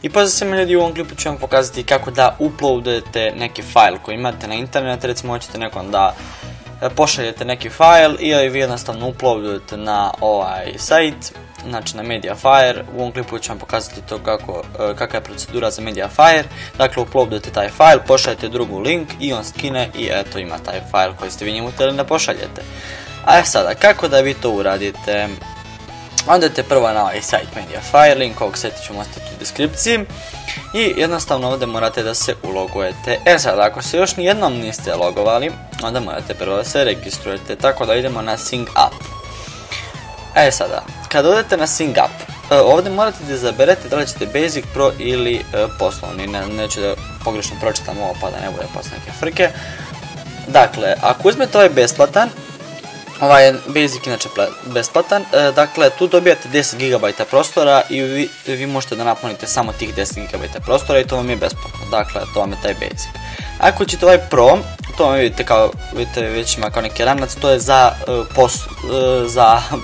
I pozdrav svima ljudi, u ovom klipu ću vam pokazati kako da uploadujete neki file koji imate na internet. Recimo hoćete nekom da pošaljete neki file i vi jednostavno uploadujete na ovaj sajt, znači na Mediafire. U ovom klipu ću vam pokazati to kakva je procedura za Mediafire. Dakle, uploadujete taj file, pošaljete drugu link i on skine i eto ima taj file koji ste vi njemu htjeli da pošaljete. A sada, kako da vi to uradite? Odete prvo na ovaj sajt Mediafire, link ovog sajta ću ostaviti u deskripciji i jednostavno ovdje morate da se ulogujete. Sada, ako se još nijednom niste logovali, onda morate prvo da se registrujete, tako da idemo na Sign Up. Sada, kada odete na Sign Up, ovdje morate da izaberete da li ćete Basic, Pro ili poslovni. Neću da pogrešno pročitam ovo pa da ne bude posle neke frke. Dakle, ako uzmete ovaj besplatan, ovaj je Basic inače besplatan, dakle tu dobijate 10 GB prostora i vi možete da napunite samo tih 10 GB prostora i to vam je besplatno, dakle to vam je taj Basic. Ako ćete ovaj Pro, to vam vidite već ima kao neki ranac, to je za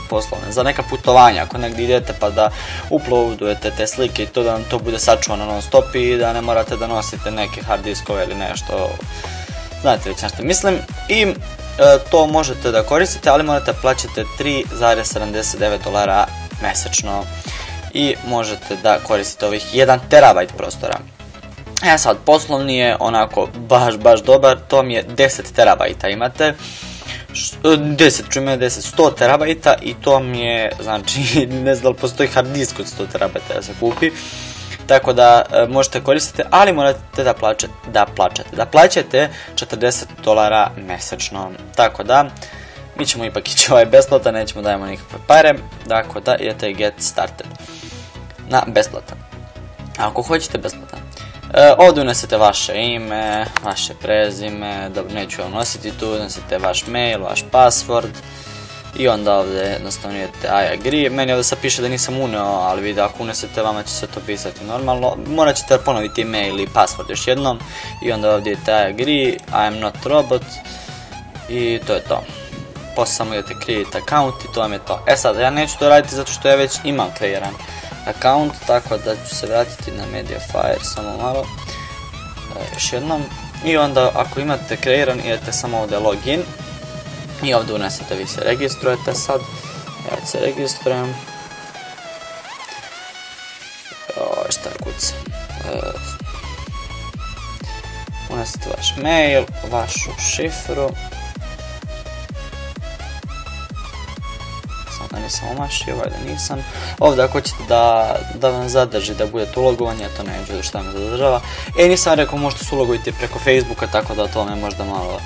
poslovne, za neka putovanja, ako negdje idete pa da uploadujete te slike i to da vam to bude sačuvano non stop i da ne morate da nosite neke hard diskove ili nešto, znate već nešto mislim. I to možete da koristite, ali morate plaćati $3,79 mesečno i možete da koristite ovih 1 TB prostora. Sad, poslovni je onako baš dobar, to mi je 10 TB imate, 100 TB i to mi je, znači, ne znam da li postoji hard disk od 100 TB da se kupi. Tako da možete koristiti, ali morate da plaćate $40 mesečno. Tako da, mi ćemo ipak ići ovaj besplatan, nećemo dajemo nikakve pare. Tako da idete Get Started na besplatan. Ako hoćete besplatan, ovdje unesete vaše ime, vaše prezime, dobro neću vam nositi tu, unesete vaš mail, vaš password. I onda ovdje jednostavno idete I agree, meni ovdje sad piše da nisam uneo, ali vidite ako unesete vama će se to pisati normalno. Morat ćete ponoviti email i password još jednom i onda ovdje idete I agree, I am not robot i to je to. Poslije samo idete create account i to vam je to. Sad, ja neću to raditi zato što ja već imam kreiran account, tako da ću se vratiti na Mediafire samo malo, još jednom. I onda ako imate kreiran idete samo ovdje login. I ovdje unesete, vi se registrujete sad, ja se registrujem, šta je kuca, unesete vaš mail, vašu šifru, sam da nisam omašio, da nisam, ovdje ako hoćete da vam zadrži da budete ulogovani, ja to neću da šta me zadržava, nisam rekao možete se ulogujete preko Facebooka, tako da to vam je možda malo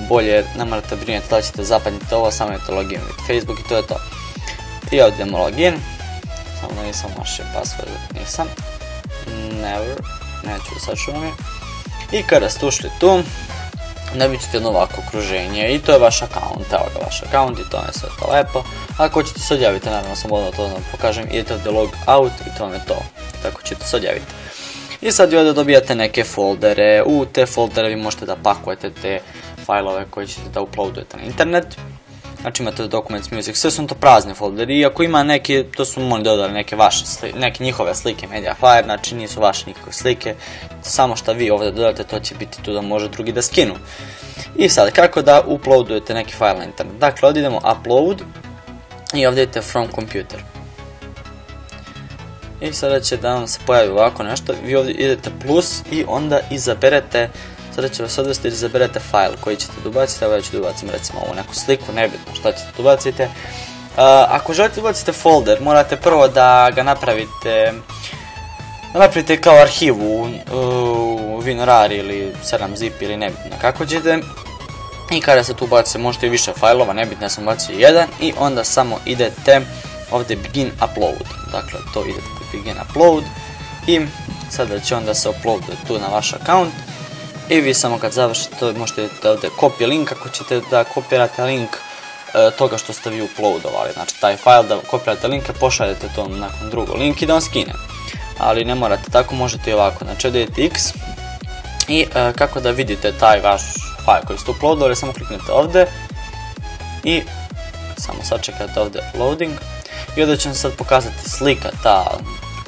bolje, ne morate brinjeti da ćete zapadniti ovo, samo idete login with Facebook i to je to. I ovdje idemo login, samo da nisam mašio password, nisam, never, neću da sačuvam je. I kada ste ušli tu, dobit ćete jedno ovako okruženje i to je vaš account, evo ga vaš account i to je sve to lepo. Ako ćete se odjaviti, naravno sam odmah to da vam pokažem, idete ovdje log out i to vam je to, tako ćete se odjaviti. I sad ovdje dobijate neke foldere, u te foldere vi možete da pakujete te fajlove koje ćete da uploadujete na internet. Znači imate Documents, Music, sve su to prazni folderi i ako ima neki, to su oni dodali neke njihove slike Mediafire, znači nisu vaše nikakve slike, samo što vi ovdje dodate to će biti tu da može drugi da skinu. I sad kako da uploadujete neki file na internet, dakle ovdje idemo upload i ovdje idete from computer. I sada će da vam se pojavi ovako nešto, vi ovdje idete plus i onda izaberete, sada će vas odvesti da izaberete file koji ćete da ubaciti, evo ja ću da ubacim recimo ovu neku sliku, nebitno šta ćete da ubacite. Ako želite da ubacite folder, morate prvo da ga napravite kao arhivu u WinRAR ili 7zip ili nebitno kako ćete. I kada se tu ubacite možete i više fajlova, nebitno ja sam ubacio jedan i onda samo idete ovdje begin upload, dakle to idete begin upload i sada će onda se uploaditi tu na vaš account i vi samo kad završite možete ovdje copy link ako ćete da kopirate link toga što ste vi uploadovali, znači taj file da kopirate link i pošaljete to nakon drugo link i da vam skine, ali ne morate tako, možete i ovako, znači ovdje idete X i kako da vidite taj vaš file koji ste uploadovali, samo kliknete ovdje i samo sačekate ovdje loading i ovdje će vam sad pokazati slika ta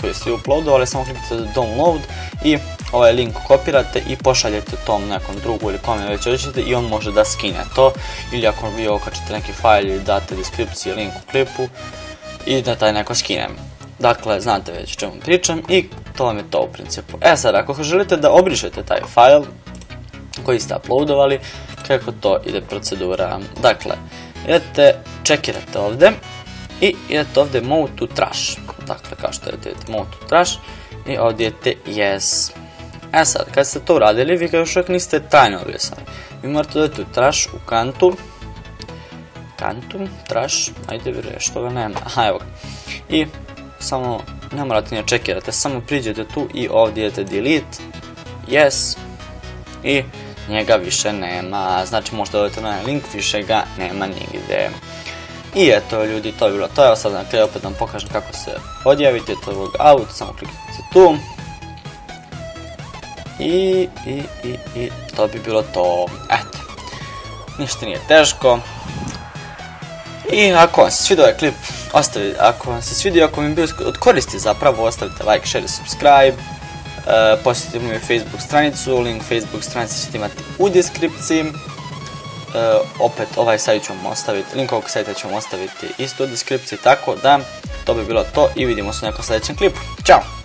koji ste uploadovali, samo kliknete download i ovaj link kopirate i pošaljete tom nekom drugu ili kome već hoćete i on može da skine to, ili ako vi okačite neki fajl ili date deskripciju link u klipu i da taj neko skine. Dakle, znate već o čemu pričam i to vam je to u principu. Sad, ako želite da obrišete taj fajl koji ste uploadovali, kako to ide procedura? Dakle, idete, čekirate ovde i idete ovde mode to trash. Dakle, kao što idete mode to trash i ovdje idete yes. Sad, kad ste to uradili, vi ga još uvijek niste trajno obrisali. Vi morate dodati u trash, u kantu, trash, ajde vire, što ga nema, aha, evo ga. I samo, ne morate ni čekirate, samo priđete tu i ovdje idete delete, yes, i njega više nema, znači možete dodati na link, više ga nema nigde. I eto ljudi, to je bilo to, evo sad na kraju opet vam pokažem kako se odjavite, to je logout, samo kliknite tu. I to bi bilo to, eto, ništa nije teško. I ako vam se svidio ovaj klip, ako vam se svidio, ako mi je bio od koristi zapravo, ostavite like, share i subscribe. Posjetite moju Facebook stranicu, link Facebook stranice ćete imati u deskripciji. Opet ovaj sajt ću vam ostaviti, link ovog sajta ću vam ostaviti isto u deskripciji, tako da to bi bilo to i vidimo se u nekom sljedećem klipu. Ćao!